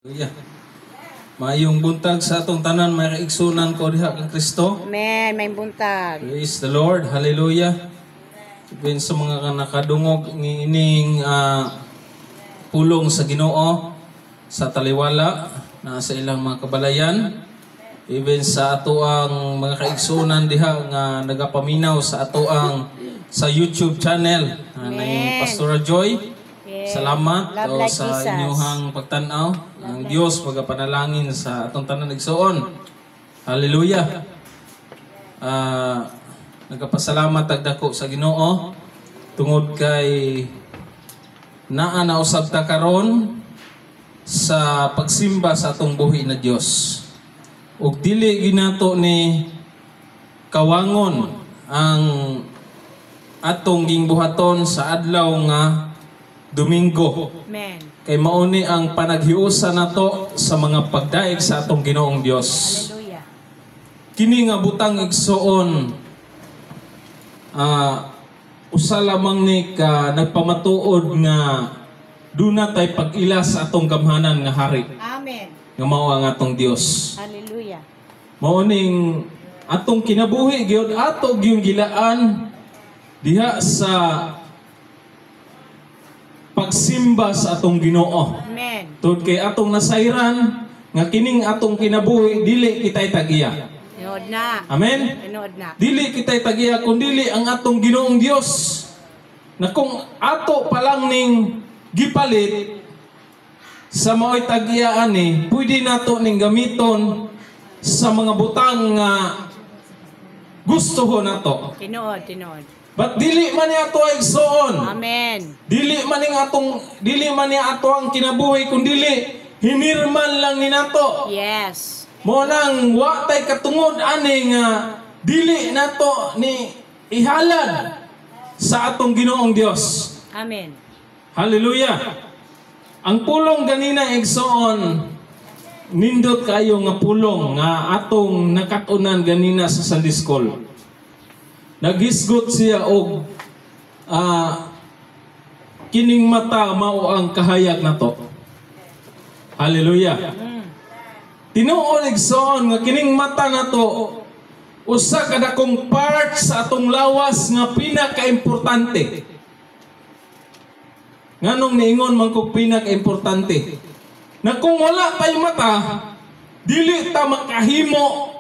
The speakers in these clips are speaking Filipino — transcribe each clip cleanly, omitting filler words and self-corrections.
Yeah. Maayong buntag sa atong tanan, may kaigsunan ko diha kang Kristo. Amen, may buntag. Praise the Lord. Hallelujah. Ibig sa mga nakadungog ining pulong sa Ginoo sa taliwala na sa ilang mga kabalayan. Even sa ato ang mga kaigsunan diha nga nagapaminaw sa ato ang sa YouTube channel ni Pastora Joy. Salamat Love o like sa Jesus. inyong pagtanaw. Ang Diyos magapanalangin sa atong tanan igsoon. Hallelujah. Nagapasalamat agdako sa Ginoo tungod kay naa na usab ta karon sa pagsimba sa atong buhi na Dios. Ug dili ginato ni kawangon ang atong gingbuhaton sa adlaw nga Domingo. Amen. Kay mauni ang panaghiusa nato sa mga pagdaig sa atong Ginoong Dios. Hallelujah. Kini nga butang igsoon usa lamang ni ka nagpamatuod nga duna tay pag-ila sa atong gamhanan nga hari. Amen. Nga mao ang atong Dios. Hallelujah. Mauning atong kinabuhi gyud ato gyung gilaan diha sa pagsimba sa atong Ginoo. Amen. Tungod kay atong nasayran nga kining atong kinabuhi dili kitay tagiya. Tinood na. Amen. Tinood na. Dili kitay tagiya kundi ang atong Ginoong Dios. Na kung ato pa lang ning gipalit sa mao'y tagiya ani, pwede nato ning gamiton sa mga butang nga gustuho nato. Tinood, tinood. But dili man ni ato igsoon. Amen. Dili man ni ato ang kinabuhi kundi hinirman lang ni nato. Yes. Mo nang wa tay katungod ani nga dili nato ni ihalad sa atong Ginoong Dios. Amen. Hallelujah. Ang pulong ganina igsoon nindot kayo nga pulong nga atong nakatunan ganina sa Sunday School. Nagisgot siya og kining mata mao ang kahayag nato. Hallelujah. Tinuod igsoon nga kining mata nato usa ka dakong part sa atong lawas nga pinaka-importante. Nganong niingon man kog pinaka-importante? Na kung wala tay mata, dili ta makahimo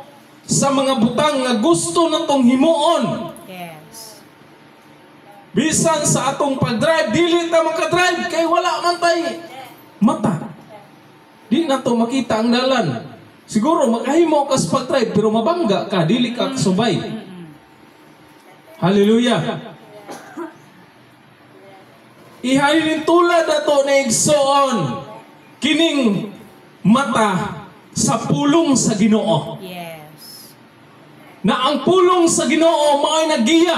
sa mga butang nga gusto natong himuon. Yes. Bisan sa atong pag-drive, dili ta makadrive kay wala man tay mata. Di na to makita ang dalan. Siguro makahimo ka sa pag-drive pero mabangga ka, dili ka kasubay. Hallelujah. Ihalin tulad ato na igsoon kining mata sa pulong sa Ginoo. Yes. Na ang pulong sa Ginoo mao'y nagiya.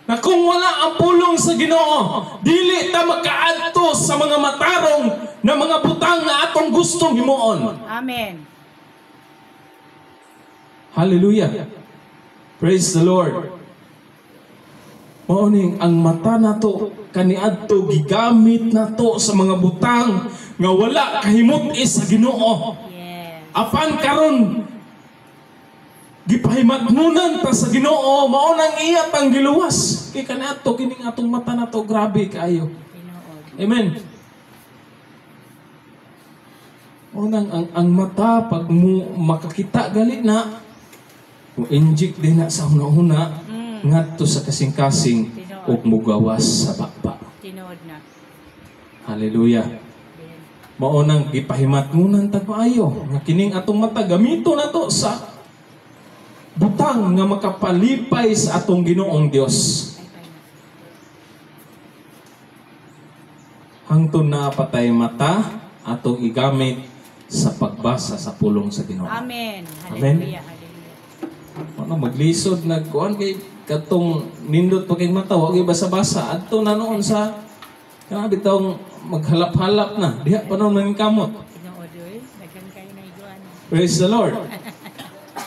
Na kung wala ang pulong sa Ginoo, dili ta makaadto sa mga matarong na mga butang na atong gustong himuon. Amen. Hallelujah. Praise the Lord. Maoning ang mata nato kaniadto gigamit nato sa mga butang nga wala kahimot sa Ginoo. Yes. Apan karon gipahimatnunan ta sa Ginoo, mao nang iyat ang giluwas kay kaniadto kining atong mata nato grabe kaayo. Tinood. Amen. Unang ang mata pag mo makakita gali na mo inject din na sa una-una ngadto sa kasing-kasing ug mugawas sa bakba. Tinood na. Hallelujah. Mao nang gipahimatnunan ta maayo nga kining atong mata gamito nato sa butang nga makapalipay sa atong Ginoong Dios. Hangtod na patay mata atong igamit sa pagbasa sa pulong sa Ginoo. Amen. Amen. Hallelujah. Hallelujah. Ano maglisod nagkuan kay katong nindot pa kay mata wa gyud basa-basa adto na noon sa grabe tawong maghalap-halap na diha pa noon nang kamot. Tinood oy. Daghan kayo na iguana. Praise the Lord.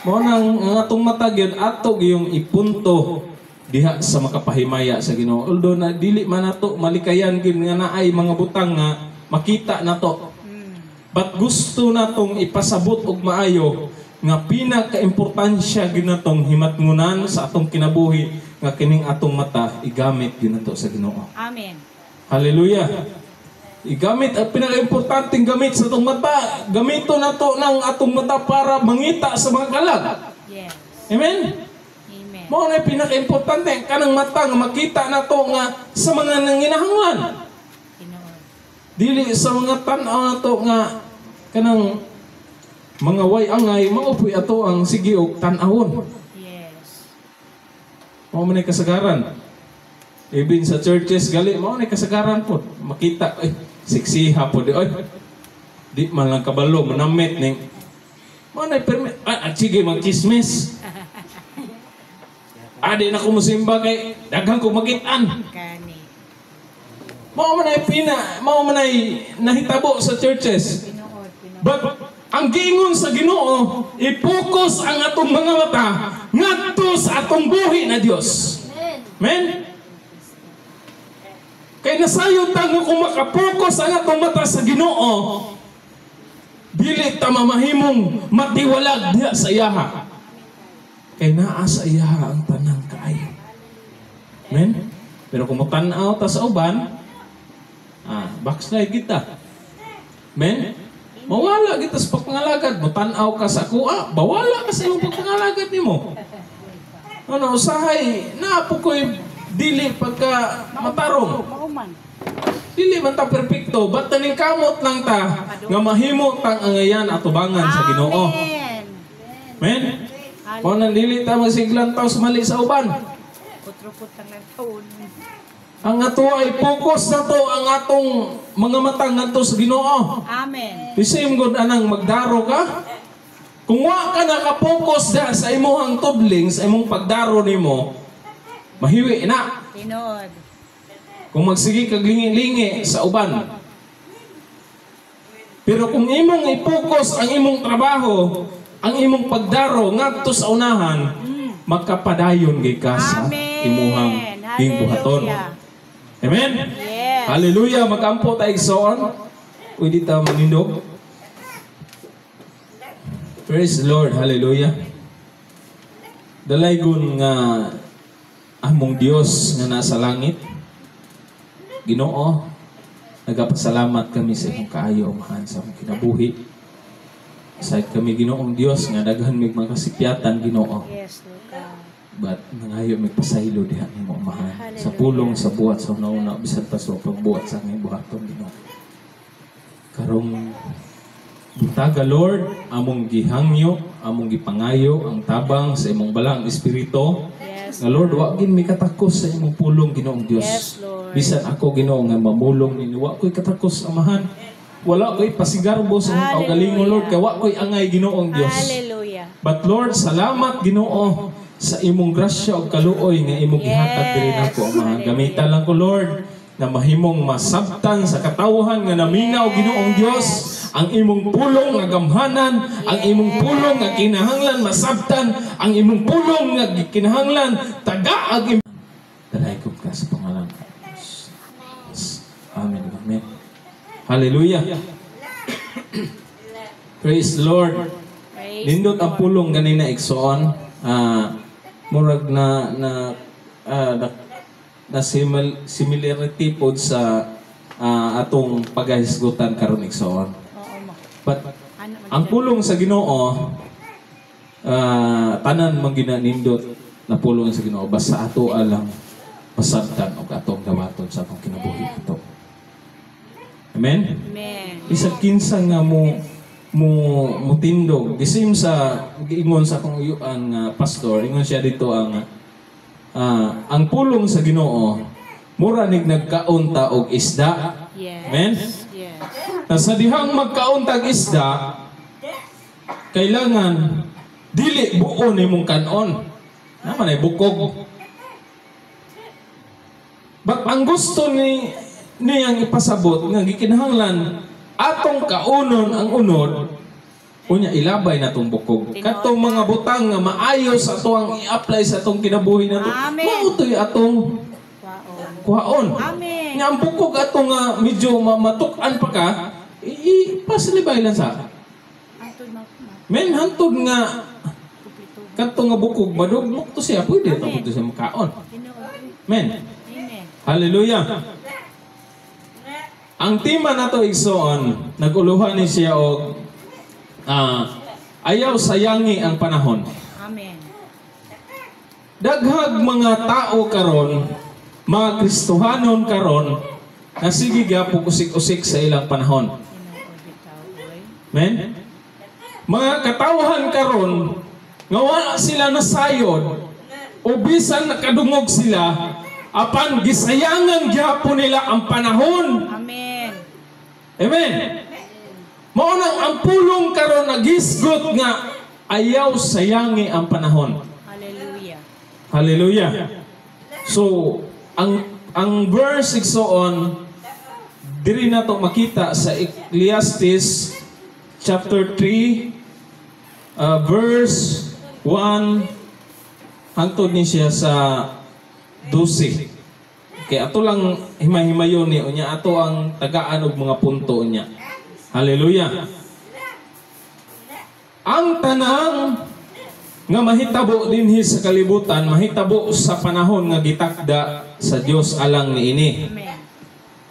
Mo nang ang atong mata gyud ato gyung ipunto diha sa makapahimaya sa Ginoo. Although na dili man nato malikayan gyud nga naay mga butang nga makita nato. But gusto natong ipasabot og maayo nga pinaka-importansya gyud natong himatngunan sa atong kinabuhi nga kining atong mata igamit gyud nato sa Ginoo. Amen. Hallelujah. Igamit ang pinaka-importanteng gamit sa atong mata. Gamito nato ng atong mata para mangita sa mga kalag. Yes. Amen. Amen. Mao na pinaka-importante kanang mata nga makita nato nga sa mga nanginahanglan. Ginoo. Dili sa mga tan-aw nato nga kanang mga way-angay maupoy ato ang sige og tan-awon. Yes. Mao man ay kasagaran. Even sa churches gali mao na kasagaran po. Makita ay siksiha po di oy. Di man lang kabalo manamit ning mao na permit sige magchismis. Adi na ko musimba kay daghang ko makit-an. Kani. Mao man ay nahitabo sa churches. Ginoo. Ginoo. But ang giingon sa Ginoo, i-focus ang atong mga mata ngadto sa atong buhi na Dios. Amen? Kay nasayod ta nga kung makapokus ang atong mata sa Ginoo, dili ta mamahimong matiwalag diha sa iyaha. Kay naa sa iyaha ang tanang kaayo. Amen? Pero kung tan-aw ta sa uban, backslide kita. Amen? Mawala kita sa pagpangalagad. Tan-aw ka sa kuha, bawala ka sa iyong pagpangalagad nimo. Ano, usahay, naapo ko'y dili pagka matarong. Mauman. Dili man ta perfecto, ba't taning kamot lang ta nga mahimo tang angayan at tubangan sa Ginoo. Amen. Amen? Kung nang dili ta magsiglan taos mali sa uban. Putro-putang ng taon. Ang ato ay focus na to ang atong mga mata ngadto sa Ginoo. Amen. The same good anang magdaro ka. Kung wa ka naka-focus da sa imong tudling, sa imong pagdaro nimo, mahiwi na. Tinod. Kung magsige kag lingi-lingi sa uban. Pero kung imong i-focus ang imong trabaho, ang imong pagdaro ngadto sa unahan, magkapadayon gay ka sa imuhang gingbuhaton. Hallelujah. Amen? Yes. Hallelujah. Mag-ampo tayo igsoon. Pwede tayo manindog. Praise the Lord. Hallelujah. Dalaygon nga among Dios nga nasa langit. Ginoo, nagapasalamat kami sa imong kaayo, amahan sa among kinabuhi. Sa kami Ginoong Dios nga daghan mig mga kasipyatan Ginoo. Yes, Lord God. But nangayo may pasaylo diha nimo amahan sa pulong sa buhat sa una bisan pa sa pagbuhat sa aming buhaton Ginoo. Karong buntaga Lord, among gihangyo, among gipangayo ang tabang sa imong balang espiritu. Yes. Nga Lord, wa gid mi katakos sa imong pulong Ginoong Dios. Yes, Lord. Bisan ako Ginoo nga mamulong ninyo, wa ko'y katakos amahan. Wala ko'y pasigarbo sa imong kaugalingon Lord, kay wa ko'y angay Ginoong Dios. Hallelujah. But Lord, salamat Ginoo sa imong grasya o kaluoy nga imong gihatag diri nako amahan. Gamita lang ko Lord na mahimong masabtan sa katawhan nga naminaw Ginoong Dios ang imong pulong nga gamhanan, ang imong pulong nga kinahanglan masabtan, ang imong pulong nga kinahanglan tagaag dalay ko ka sa pangalan ng Diyos. Amen. Amen. Hallelujah. Praise the Lord. Praise Nindot ang pulong ganina igsoon. Murag na similarity pod sa atong paghisgutan karon igsoon. Oo, ma. But Ano, ang pulong sa Ginoo tanan man ginanindot na pulong sa Ginoo basta ato alang pasabtan og atong dawaton sa atong kinabuhi ato. Amen. Amen. Isang kinsa nga mo tindog gisim sa giingon sa akong ang pastor ingon siya dito ang pulong sa Ginoo mura nig nagkaunta og isda. Yes. Amen. Yes. Sa dihang magkauntag isda kailangan dili buo nimong kanon. Naman ay bukog. But ang gusto niyang ipasabot nga gikinahanglan atong kaunon ang unod unya ilabay natong bukog. Katong mga butang nga maayo sa ato ang i-apply sa atong kinabuhi nato. Amen. Mao to'y atong Waon. kuhaon. Amen. Nga ang bukog atong medyo matuk-an pa ka Pasilibay lang sa. Antod na. Men, hantod nga, Kuplito. kanto nga bukog, maduglok to siya, pwede ito siya makaon. Tinuod. Men, Amen. hallelujah. Ang tema na to igsoon, naguluhan ni siya og ayaw sayangi ang panahon. Amen. Daghag mga tao karon, mga Kristohanon karon, na sige gyapon usik-usik sa ilang panahon. Tinuod bitaw oy. Men? Mga katawhan karon, nga wala sila nasayod, o bisan nakadungog sila, apan gisayangan gyapon nila ang panahon. Amen. Amen. Mao nang ang pulong karon nagisgot nga ayaw sayangi ang panahon. Hallelujah. Hallelujah. So, ang verse igsoon diri nato makita sa Ecclesiastes chapter 3 verse 1 hangtod ni siya sa 12. Kaya ato lang himay-himayon ni unya ato ang tagaan og mga punto niya. Hallelujah. Ang tanang nga mahitabo dinhi sa kalibutan, mahitabo sa panahon nga gitakda sa Dios alang niini. Amen.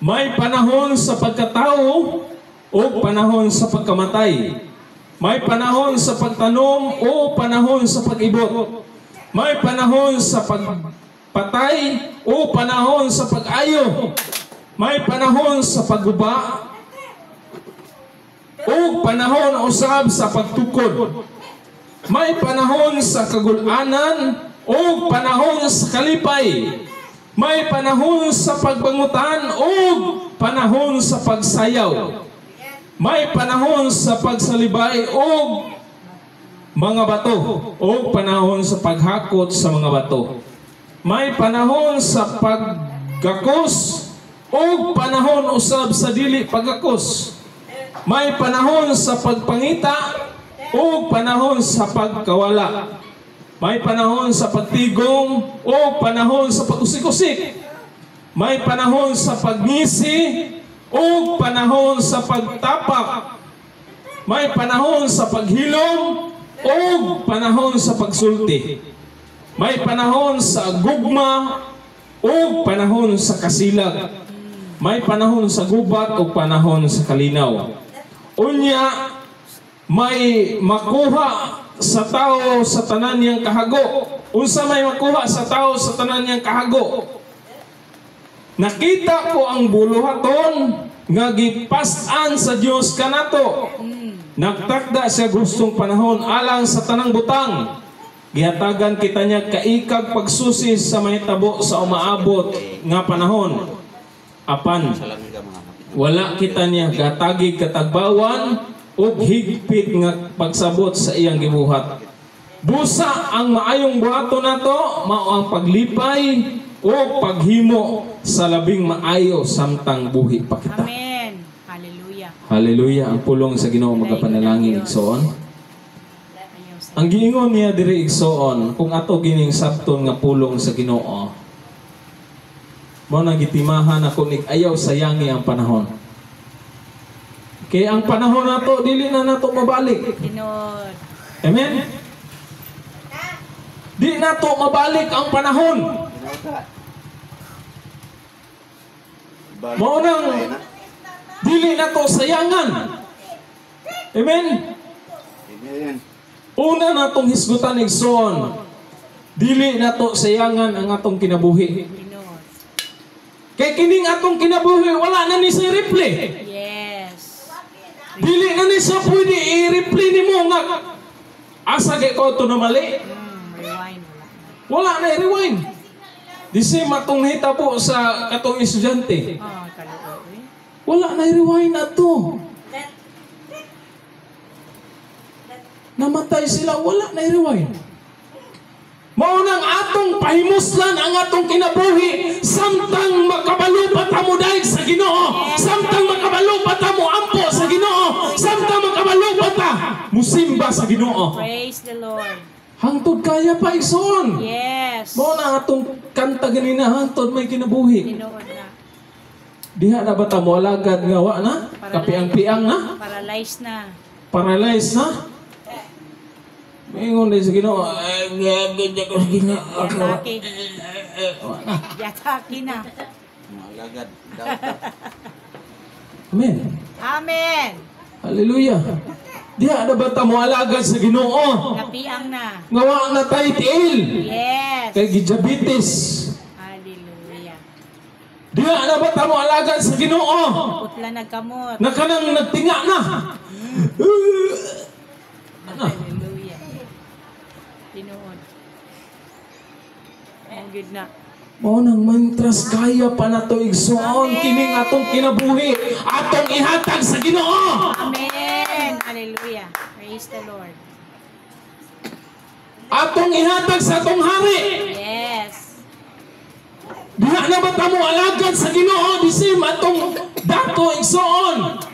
May panahon sa pagkatao o panahon sa pagkamatay. May panahon sa pagtanom o panahon sa pag-ibot. May panahon sa pagpatay o panahon sa pag-ayo. May panahon sa pagguba o panahon usab sa pagtukod. May panahon sa kagulanan o panahon sa kalipay. May panahon sa pagbangutan o panahon sa pagsayaw. May panahon sa pagsalibay o mga bato o panahon sa paghakot sa mga bato. May panahon sa paggakos o panahon usab sa dili paggakos. May panahon sa pagpangita o panahon sa pagkawala. May panahon sa pagtigong o panahon sa pag-usik-usik. May panahon sa pagngisi o panahon sa pagtapak. May panahon sa paghilom o panahon sa pagsulti. May panahon sa gugma o panahon sa kasilag. May panahon sa gubat o panahon sa kalinaw. Unya, may makuha sa tao sa tanan niyang kahago. Unsa may makuha sa tao sa tanan niyang kahago? Nakita ko ang buluhaton nga gipas-an sa Dios kanato. Nagtakda siya gustong panahon alang sa tanang butang. Gihatagan kita niya kaikag pagsusi sa mahitabo sa umaabot nga panahon. Apan wala kita niya gatagig katagbawan o higpit nga pagsabot sa iyang gibuhat. Busa ang maayong buhaton nato mao ang paglipay o paghimo sa labing maayo samtang buhi pa kita. Amen. Hallelujah. Hallelujah. Ang pulong sa Ginoo magapanalangin igsoon. Ayaw sa Ang giingon niya diri igsoon kung ato gining sabton nga pulong sa Ginoo. Mao nang gitimahan ako nig ayaw sayangi ang panahon. Kaya ang panahon nato dili na nato mabalik. Tinod. Amen. Di nato mabalik ang panahon. Mao nang dili nato sayangan. Amen. Amen. Una natong hisgutan igsoon. Dili nato sayangan ang atong kinabuhi. Tinod. Kay kining atong kinabuhi wala na ni sa replay. Yes. Dili na ni sa pwede i-replay nimo nga asa kay ko to na mali. Rewind. Wala na i-rewind. Di si matong hitabo sa katong estudyante. Oh, kaluoy. Wala na i-rewind na to. Namatay sila, wala na i-rewind. Maunang atong pahimuslan ang atong kinabuhi samtang makabalupat amo dahil sa Ginoo, samtang makabalupat amo ampo sa Ginoo, samtang makabalupat ta musimba sa Ginoo. Praise the Lord. Hangtod kaya pa igsoon. Yes. Mao na atong kanta ganina hangtod may kinabuhi. Tinood na. Diha na ba ta mo alagad nga wa na? Kapiang-piang na? Paralyzed na. Paralyzed na? Mingon din sa Ginoo, ay ganyan ko sa Ginoo. Yataki. Yataki na. Malagad. Amen. Amen. Hallelujah. Diha na ba ta mo alagad sa Ginoo? Kapiang na. Nga wa na tayo tiil. Yes. Kay gijabitis. Hallelujah. Diha na ba ta mo alagad sa Ginoo? Putla nagkamot. Na kanang nagtinga na. Hallelujah. Tinuod. Ang good na. Mao nang mantras kaya pa na to igsoon Amen. kining atong kinabuhi atong ihatag sa Ginoo. Amen. Hallelujah. Praise the Lord. Atong ihatag sa atong hari. Yes. Diha na ba ta mo alagad sa Ginoo disim atong dato igsoon.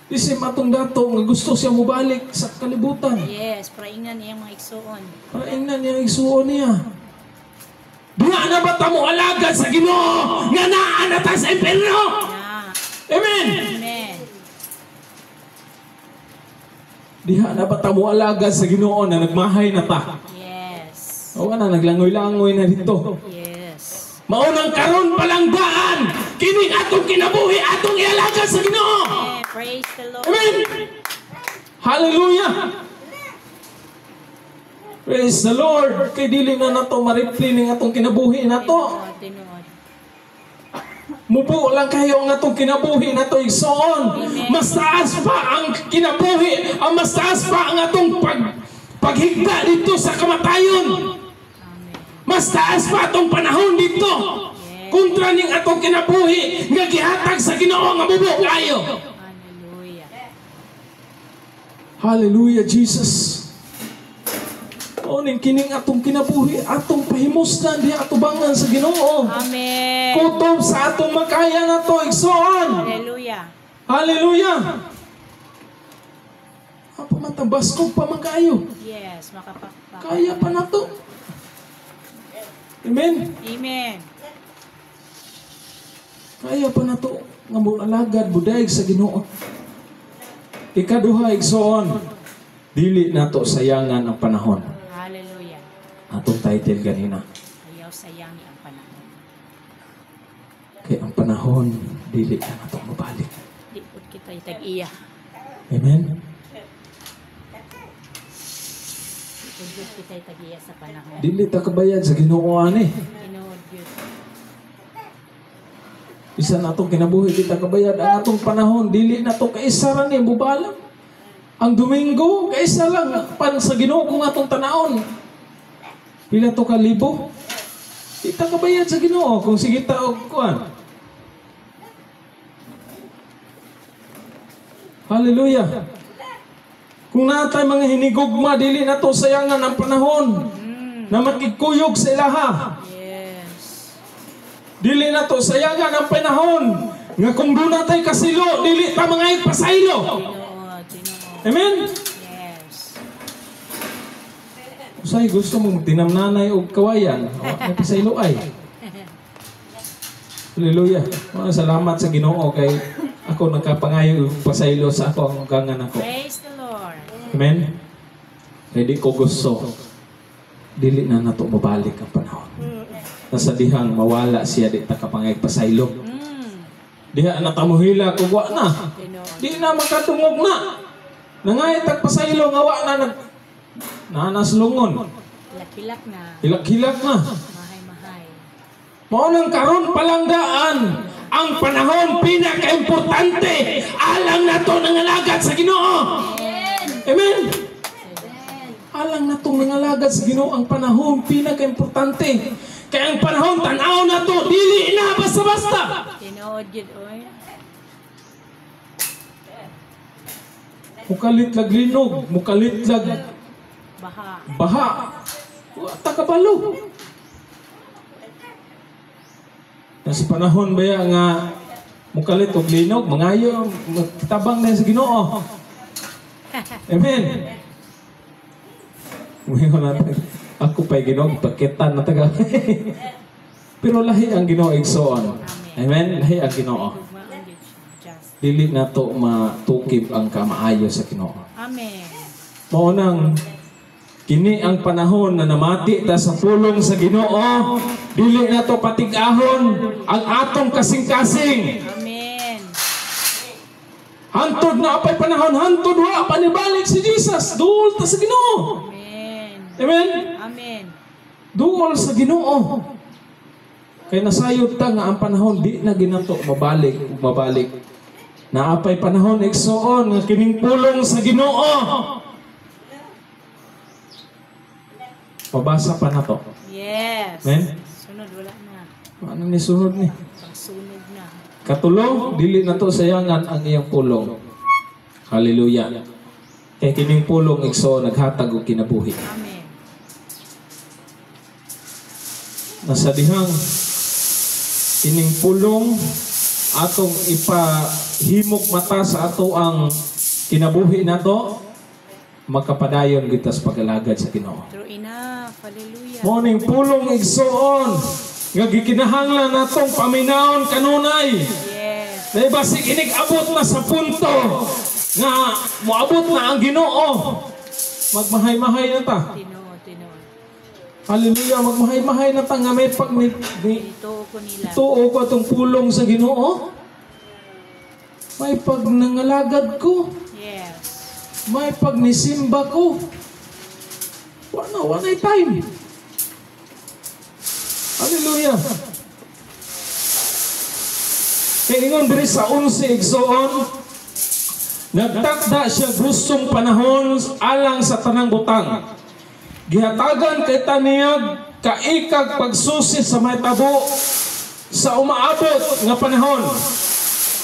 Disim atong dato nga gusto siya mobalik sa kalibutan. Yes. Praingan iyang mga igsuon. Paingnan niya igsuon niya. Diha na ba ta mo alagad sa Ginoo nga naa na ta sa impierno. Na. Amen. Amen. Diha na ba ta mo alagad sa Ginoo na nagmahay na ta. Yes. O na naglangoy-langoy na dito. Yes. Maunang karon palang daan kining atong kinabuhi atong ialagad sa Ginoo. Amen. Praise the Lord. Amen. Hallelujah. Praise the Lord. Kay dili na nato maripli ning atong kinabuhi nato. Tinuod. Mubo lang kayo ang atong kinabuhi nato igsoon. Mas taas pa ang kinabuhi, ang mas taas pa ang atong paghigda dito sa kamatayon. Amen. Mas taas pa atong panahon dito. Kontra ning atong kinabuhi nga gihatag sa Ginoo nga mubo kayo. Hallelujah. Hallelujah, Jesus. O ning kining atong kinabuhi, atong pahimuslan diha atubangan sa Ginoo. Amen. Kutob sa atong makaya na to igsoon. Hallelujah. Hallelujah. Apa man tabas ko pa man kayo. Yes. Makapakpak. Kaya pa na to. Amen. Amen. Kaya pa na to. Nga mo alagad budaig sa Ginoo. Ikaduha igsoon. Dili nato sayangan ang panahon. Hallelujah. Atong title ganina. Ayaw sayang ang panahon. Kaya ang panahon dili na nato mabalik. Di po kita itag-iya. Amen. Di po kita itag-iya sa panahon. Dili ta kabayad sa Ginoo ani. Tinuod yun. Isa na itong kinabuhi, di ta kabayad. Ang atong panahon, dili na ito kaisa rin bubalang. Ang Domingo, kaisa lang. Pan sa Ginoo kung atong tanaon. Pila to kalibo? Di ta kabayad sa Ginoo. Kung sige ta o kuan. Hallelujah. Kung natay mga hinigugma, dili na to sayangan ang panahon. Na makikuyog sa ilaha. Yes. Dili na to sayangan ang panahon nga kung doon natay kasilo, dili ta mga pasaylo. Tinuod. Tinuod. Amen? Yes. Usay gusto mong tinamnanay og kawayan, o may pasaylo ay. Hallelujah. Salamat sa Ginoo kay ako nagkapangayo og pasaylo sa ako ang gangan ako. Praise the Lord. Amen? Kaya di ko gusto, dili na nato mabalik ang panahon. Nasa dihang mawala siya di takapangay pasaylo. Diha na tamuhila kugwa na. Tinuod. Di na makatungog na. Nangay tagpasaylo nga wa na nanaslungon. Hilak-hilak na. Hilak-hilak na. Mahay-mahay. Mao nang karon palang daan ang panahon pinaka-importante alang nato nangalagad sa Ginoo. Amen. Alang nato nangalagad sa Ginoo ang panahon pinaka-importante. Kaya ang panahon tan-aw nato dili na basta-basta. Tinuod yun. Oy. Mukalit lag linog, mukalit lag Baha. baha. Wa ta kabalo. Nasa panahon ba ya nga mukalit og linog, mangayo, magtabang na sa Ginoo. Amen. Ngayon natin, ako pa'y Ginoo, paketan na taga. Pero lahi ang Ginoo igsoon. Amen. Lahi ang Ginoo. Tugma ang just. Dili na to matukib ang kamaayo sa Ginoo. Amen. Maunang kini ang panahon na namati ta sa pulong sa Ginoo. Dili na to patig-ahon ang atong kasing-kasing. Amen. Hantod na apay panahon, hantod wa panibalik si Jesus. Duol ta sa Ginoo. Amen. Amen. Amen. Duol sa Ginoo. Kay nasayod ta nga ang panahon di na ginato mabalik. Naapay panahon igsoon nga kining pulong sa Ginoo. Pabasa pa na to. Yes. Amen. Sunod wala na. Ano ni sunod ni? Pagsunod na. Katulo, dili na to sayangan ang iyang pulong. Hallelujah. Kay kining pulong igsoon naghatag og kinabuhi. Amen. Nasa dihang kining pulong atong ipahimok mata sa ato ang kinabuhi nato, makapadayon kita sa pag-alagad sa Ginoo. True enough. Hallelujah. Morning pulong igsoon nga gikinahanglan natong paminawon kanunay. Yes. Dahil basig inig abot na sa punto nga moabot na ang Ginoo. Magmahay-mahay na ta. Tinoo. Hallelujah, magmahay-mahay na ta nga may pag Ito ko nila. tuo ko itong pulong sa Ginoo. May pag nangalagad ko. Yes. May pag nisimba ko. Wala time. Hallelujah. Kaya ingon diri sa 11 igsoon, nagtakda siya gustong panahon alang sa tanang butang. Gihatagan kay taniyag kaikag pagsusi sa may tabo sa umaabot nga panahon.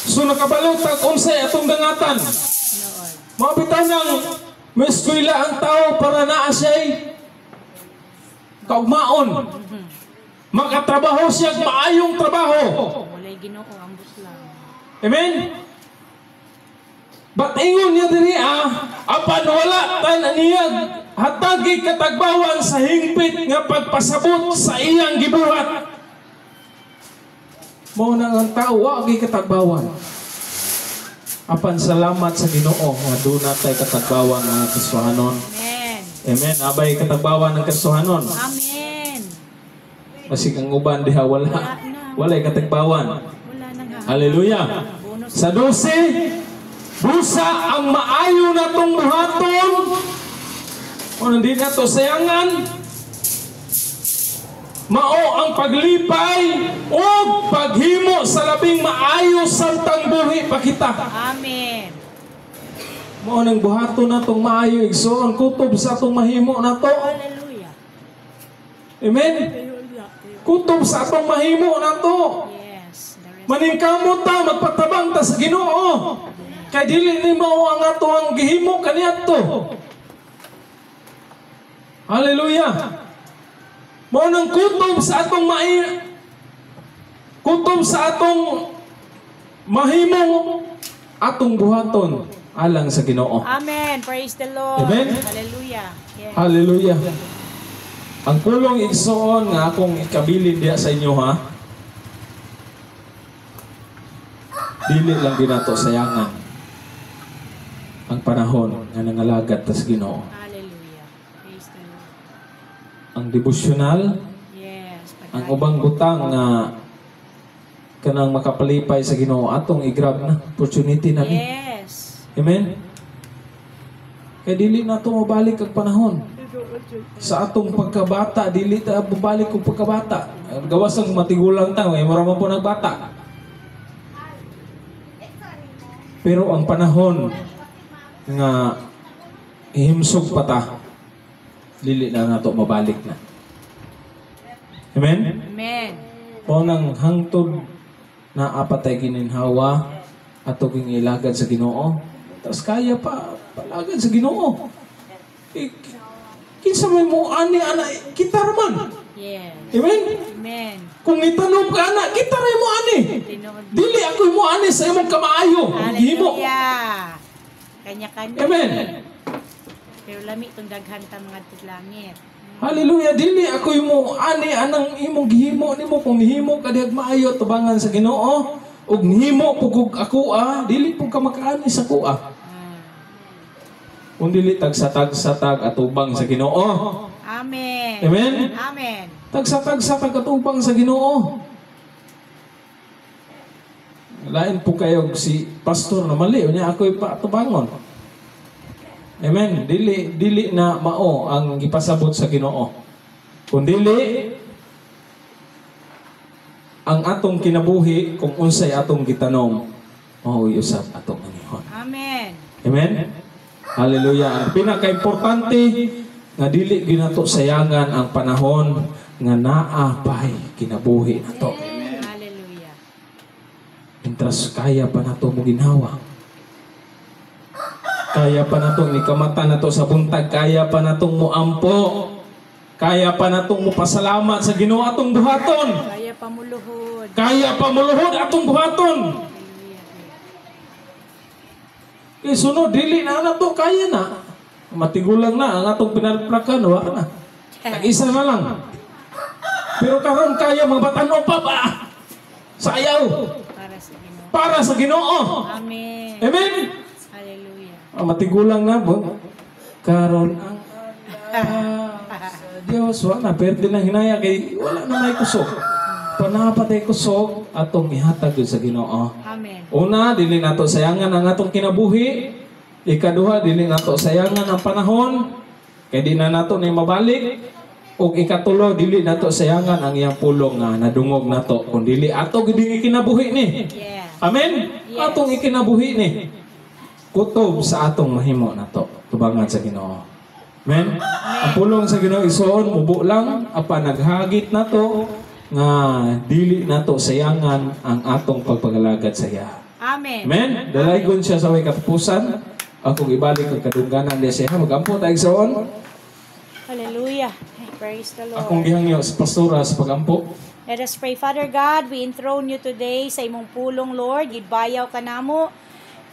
So nakabalutag unsay atong dangatan. Noon. Mabitan ng meskwila ang tao para naa siya'y kaugmaon. Makatrabaho siya maayong trabaho. Walay Ginoo ambos lang. Amen? But ingon niya diri apan wala tan niyag hatagi katagbawan sa hingpit nga pagpasabot sa iyang gibuhat. Mao na ang tao wa gyud katagbawan. Apan salamat sa Ginoo nga doon natay katagbawan nga Kristohanon. Amen. Amen. Abay katagbawan ng Kristohanon. Amen. Basig ang uban diha wala. Walay katagbawan. Wala na nga. Hallelujah. Bonus. Sa 12, busa ang maayo na tong buhaton. O hindi na to sayangan. Mao ang paglipay o paghimo sa labing maayo samtang buhi pa kita. Amen. Mao nang buhaton na tong maayo igsoon kutob sa atong mahimo na to. Hallelujah. Amen. Kutob sa atong mahimo na to. Yes. The rest. Maningkamot ta magpatabang ta sa Ginoo. Kay dili ni mao ang ato ang gihimo kaniadto. Hallelujah. Mao nang kutob sa atong kutob sa atong mahimong atong buhaton alang sa Ginoo. Amen. Praise the Lord. Amen. Hallelujah. Yes. Hallelujah. Ang pulong igsoon nga akong ikabilin diha sa inyo ha. Dili lang ginato sayangan ang panahon nga nangalagad ta sa Ginoo. Hallelujah. Praise the Lord. Ang devotional, Yes. ang ubang butang nga kanang makapalipay sa Ginoo atong i-grab na opportunity na ni. Yes. Amen. Kaya dili na ito mabalik ang panahon. Sa atong pagkabata, dili ta mabalik ang pagkabata. Gawas ang matigulang tao, maramang po nagbata. Pero ang panahon nga ihimsog pa ta, dili na nato mabalik na. Amen? Amen. O nang hangtod na apatay gininhawa ato king ilagad sa Ginoo. Tapos kaya pa palagad sa Ginoo. Kinsa may mo ani ana kita raman. Yes. Amen? Amen. Kung itanom ka ana, kita ray mo ani. Tinod. Dili ako mo ani sa imong kamaayo. Ang gihimo. Hallelujah. Kanya-kanya. Amen. Pero lami itong daghan ta mga langit. Hallelujah, dili ako imo ani anang imong gihimo nimo kung nihimo ka diag maayo tubangan sa Ginoo ug nihimo pugog ako dili pug ka makaani sa kuha. Kung dili tag-satag atubang sa Ginoo. Amen. Amen. Amen. Tag-satag atubang sa Ginoo. Lain po kayo si pastor na mali unya ako'y patubangon. Amen. Dili na mao ang gipasabot sa Ginoo. Kung dili ang atong kinabuhi kung unsay atong gitanom, mao'y usab atong anihon. Amen. Amen. Hallelujah. Ang pinaka-importante nga dili ginato sayangan ang panahon nga naa pa'y kinabuhi nato. Hallelujah. Intras kaya pa nato mo ginhawa. Kaya pa natong ikamata nato sa buntag, kaya pa natong muampo. Kaya pa natong mupasalamat sa Ginoo atong buhaton. Kaya pamuluhod. Kaya pa muluhod atong buhaton. Kaya sunod, dili na nato kaya na. Matigulang na ang atong pinalplakan, wala na. Tag-isa na lang. Pero karon kaya magbatan-o pa ba? Sayaw. Para sa Ginoo. Para sa Ginoo. Amen. Amen. Hallelujah. Matigulang na po. Karon ang sa Diyos, wala. Pwede na hinaya kay wala na may kusog. Panapatay kusog atong ihatag sa Ginoo. Amen. Una, dili nato sayangan ang atong kinabuhi. Ikaduha, dili nato sayangan ang panahon. Kaya di na nato na mabalik. O ikatulo, dili nato sayangan ang iyang pulong nga nadungog nato. Kung dili ato giding ikinabuhi ni. Yeah. Amen? Yes. Atong ikinabuhi ni. Kutob sa atong mahimo nato. Tubangan sa Ginoo. Amen? Ang pulong sa Ginoo isuon, mubo lang. Apa naghagit nato nga dili nato sayangan ang atong pagpagalagad sa iya. Amen. Amen? Dalaygon siya sa way katapusan. Akong ibalik ang kadungganan niya siya. Magampo tayo isuon. Hallelujah. Praise the Lord. Akong gihangyo sa pastora sa pagampo. Let us pray. Father God, we enthrone you today sa imong pulong, Lord. Gidbayaw ka namo.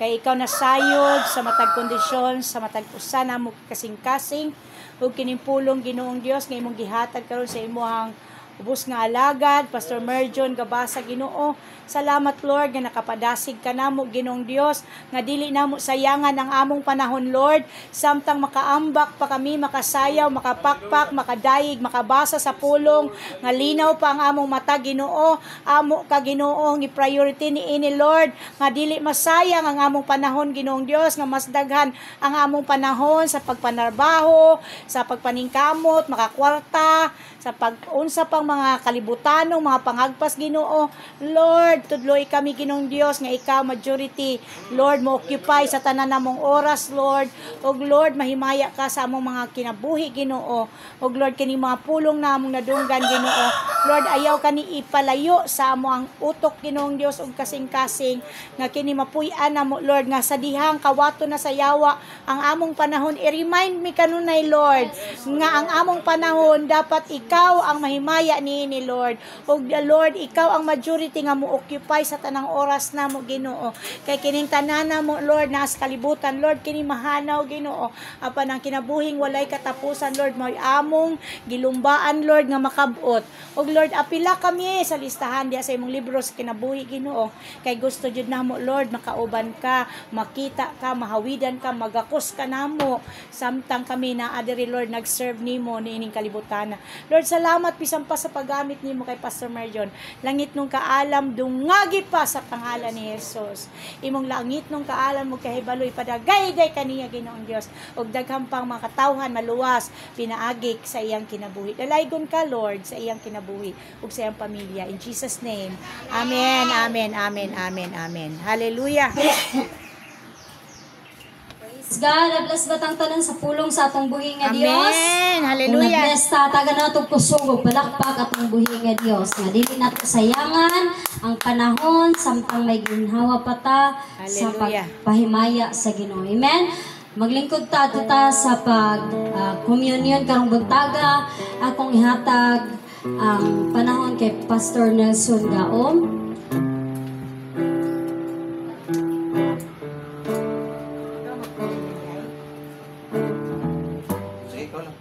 Kay ikaw nasayod sa matag kondisyon, sa matag usa namo kasing-kasing. Ug kining pulong Ginoong Dios nga imong gihatag karon sa imong ubos nga alagad, Pastor Merjon Gabasa Ginoo. Salamat Lord nga nakapadasig ka namo Ginoong Dios nga dili namo sayangan ang among panahon Lord, samtang makaambak pa kami, makasayaw, makapakpak, makadayig, makabasa sa pulong nga linaw pa ang among mata Ginoo. Amo ka Ginoo ni priority ni ini Lord nga dili masayang ang among panahon Ginoong Dios, nga mas daghan ang among panahon sa pagpanarbaho, sa pagpaningkamot, makakwarta, sa pag-unsa pang mga kalibutanong, mga pangagpas Ginoo. Lord, tudloy kami Ginoong Dios nga ikaw majority. Lord, mo occupy sa tanan namong oras, Lord. Og Lord, mahimaya ka sa among mga kinabuhi Ginoo. Og Lord, kini mga pulong namong nadunggan Ginoo. Lord, ayaw kani ipalayo sa amo ang utok Ginoong Dios og kasing-kasing nga kini mapuy-an namo Lord nga sa dihang kawato na sa yawa ang among panahon. I-remind me kanunay Lord nga ang among panahon dapat ikaw ang mahimaya niini Lord. Og Lord, ikaw ang majority nga mo occupy sa tanang oras namo Ginoo. Kay kining tanan namo Lord na sa kalibutan Lord kini mahanaw Ginoo. Apan ang kinabuhing walay katapusan Lord, may among gilumbaan Lord nga makabot. Og Lord, apila kami sa listahan diya sa imong libro sa kinabuhi Ginoo. Kay gusto jud namo Lord makauban ka, makita ka, mahawidan ka, magakos ka namo samtang kami na adiri Lord nag-serve nimo niining kalibutan. Lord, salamat bisan pa sa paggamit nimo kay Pastor Merjon. Langit nung kaalam dungagi pa sa pangalan ni Jesus. Imong langit nung kaalam mo kahibaloy padagay-day kaniya Ginoong Dios. Og daghang pang mga katawhan maluwas pinaagik sa iyang kinabuhi. Dalaygon ka Lord sa iyang kinabuhi ug sa iyang pamilya. In Jesus name. Amen. Amen. Amen. Amen. Amen. Hallelujah. Praise God, bless batang tanan sa pulong sa atong buhi nga Dios. Amen. Hallelujah. Bless ta taga nato kusog ug palakpak atong buhi nga Dios. Nga dili nato sayangan ang panahon samtang may ginhawa pa ta sa Hallelujah. pagpahimaya sa Ginoo. Amen. Maglingkod ta sa pag communion karong buntaga. Akong ihatag ang panahon kay Pastor Nelson Gaom. Sige, ikaw lang.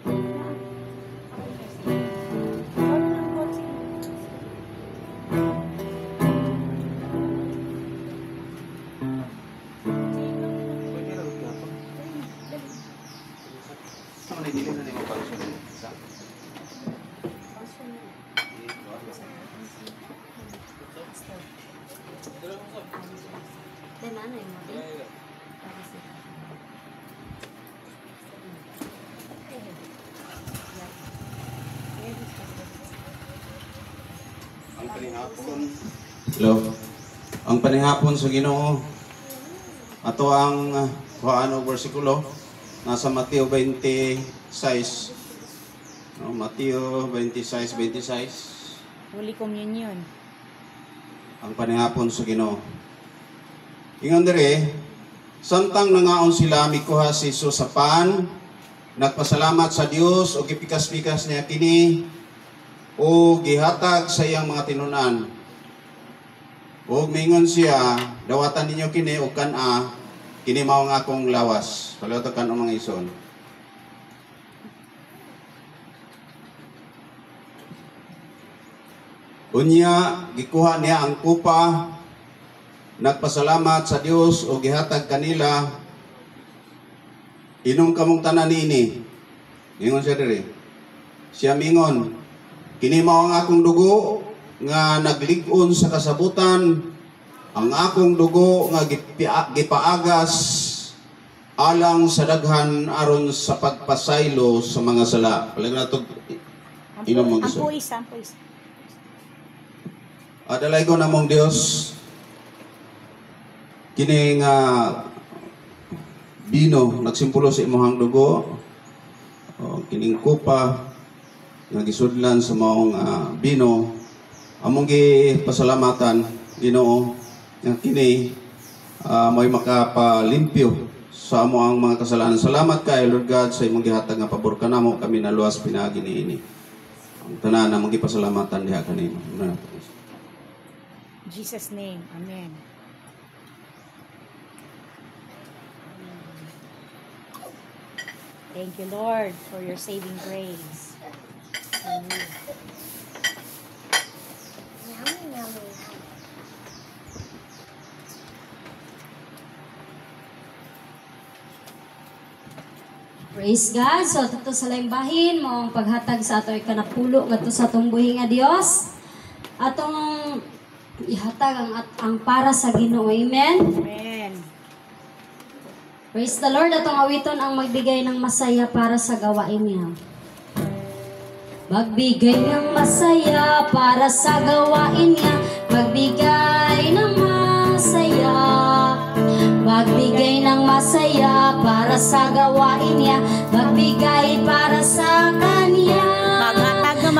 nanay mo. Ang panihapon. Hello. Ang panihapon sa Ginoo. Ato ang kuhaan og bersikulo nasa Mateo 26. No, Mateo 26:26. Holy Communion. Ang panihapon sa Ginoo. Ingon diri, samtang nangaon sila mikuha si Jesus sa pan, nagpasalamat sa Dios o gipikas-pikas niya kini o gihatag sa iyang mga tinunan. O mingon siya, dawatan ninyo kini o kana, kini mao nga akong lawas. Paluto kan mga ison. Unya, gikuha niya ang kupa, nagpasalamat sa Dios o gihatag kanila, inom kamong tanan niini. Mingon siya diri. Siya mingon, kini mao ang akong dugo nga naglig-on sa kasabutan, ang akong dugo nga gipaagas alang sa daghan aron sa pagpasaylo sa mga sala. Palag na ito, inom mga gusto. Ampuis. Adalay ko namong Dios, kini nga bino nagsimpulo sa imong dugo, o kining kupa nga gisudlan sa maong bino, among gipasalamatan Ginoo nga kini mo'y makapalimpyo sa amo ang mga kasalanan. Salamat kay Lord God sa imong gihatag nga pabor kanamo, kami naluwas pinaagi niini. Ang tanan namong gipasalamatan diha kanimo. In Jesus' name. Amen. Thank you, Lord, for your saving grace. Amen. Praise God. So, ito sa laimbahin, mo ang paghatag sa ato ikanapulo ngadto sa atong buhi nga Dios. Atong ihatag ang para sa Ginoo. Amen. Amen. Praise the Lord. Atong awiton ang magbigay ng masaya para sa gawain niya. Magbigay ng masaya para sa gawain niya. Magbigay ng masaya. Magbigay ng masaya para sa gawain niya. Magbigay para sa kanya.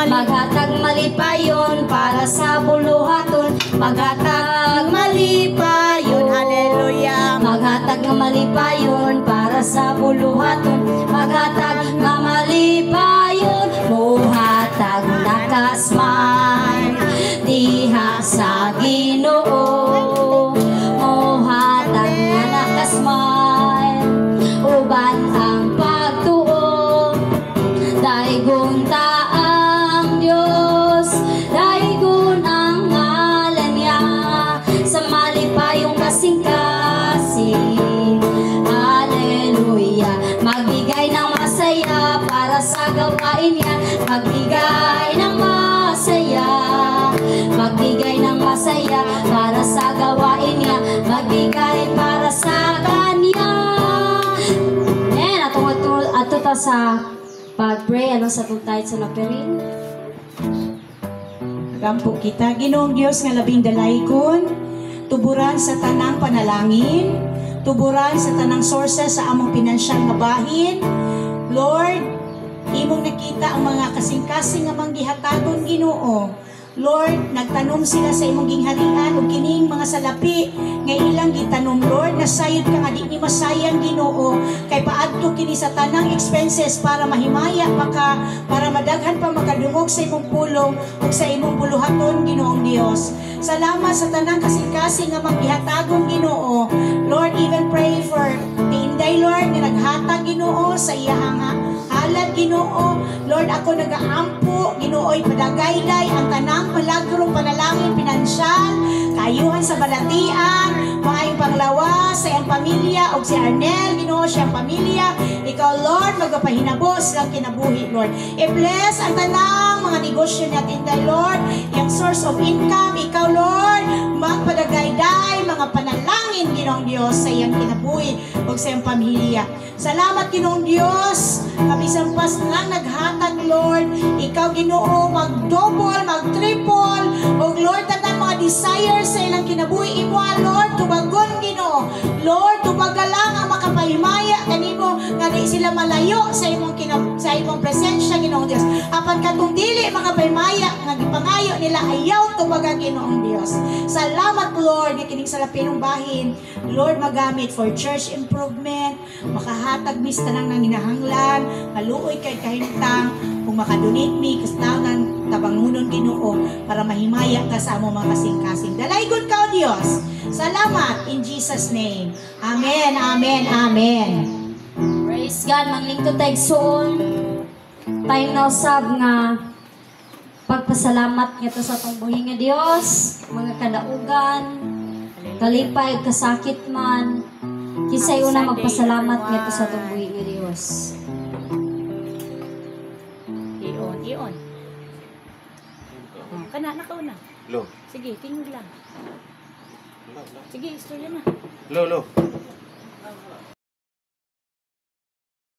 Maghatag malipayon para sa buluhaton. Maghatag malipayon. Hallelujah. Maghatag nga malipayon para sa buluhaton. Maghatag nga malipayon. Muhatag nakasman diha sa Ginoo. Muhatag nga nakasman uban ang pagtuo. Daigon ta ang Dios, daigon ang ngalan niya sa malipayong kasing-kasing. Hallelujah. Magbigay ng masaya para sa gawain niya. Magbigay ng masaya. Magbigay ng masaya para sa gawain niya. Magbigay para sa kanya. Amen. Ato ta sa pag-pray. Ano sa itong tayo sa napirin? Gampo kita, Ginoong Diyos nga labing dalaykon, tuburan sa tanang panalangin, tuburan sa tanang sources sa among pinansyal nga bahin. Lord, imong nakita ang mga kasing-kasing nga manggihatagon, Ginoo. Lord, nagtanom sila sa imong gingharian ug kining mga salapi nga ilang gitanom, Lord, nasayod ka nga di ni masayang, Ginoo, kay paadto kini sa tanang expenses para mahimaya para madaghan pa makadungog sa imong pulong ug sa imong buluhaton, Ginoong Dios. Salamat sa tanang kasing-kasing nga manggihatagon, Ginoo. Lord, even pray for the Inday, Lord, nga naghatag, Ginoo, sa iyang halad, Ginoo. Lord, ako nagaampo, Ginoo, padagaylay ang tanang malagro panalangin pinansyal, kayuhan sa balatian, maayong panglawas sa iyang pamilya o si Arnel, Ginoo, siyang pamilya. Ikaw, Lord, magapahinabos lang kinabuhi, Lord. I-bless ang tanang mga negosyo natin, Lord, yung source of income. Ikaw, Lord, magpadagayday, mga panalangin, Ginoong Dios sa iyang kinabuhi o sa iyang pamilya. Salamat Ginoong Dios, kabisan pas lang naghatag Lord, ikaw Ginoo mag-double, mag-triple, o Lord tanang mga desires sa ilang kinabuhi imo Lord, tubagon Ginoo. Lord, tubaga lang ang makapahimaya kanimo nga di sila malayo sa imong presensya Ginoong Dios. Apan katong dili makapahimaya nga gipangayo nila ayaw tubaga Ginoong Dios. Salamat Lord, kining sa lapinong bahin. Lord, magamit for church improvement, makahatag mis tanang nang hinahanglan, maluoy kay kahintang, kung makadonate mi kastangan tabangunon Ginoo para mahimaya ka sa among mga kasing-kasing. Dalaygon ka o Dios. Salamat in Jesus name. Amen, amen, amen. Praise God, manglingkod tayo soon. Tayo na usab nga pagpasalamat nga to sa atong buhi nga Dios, mga kadaugan, kalipay, kasakit man. Kisay una magpasalamat nga to sa atong buhi nga Dios. Iyon. Kana, nakauna. Lo. Sige, tingog lang. Sige, istorya na. Lo.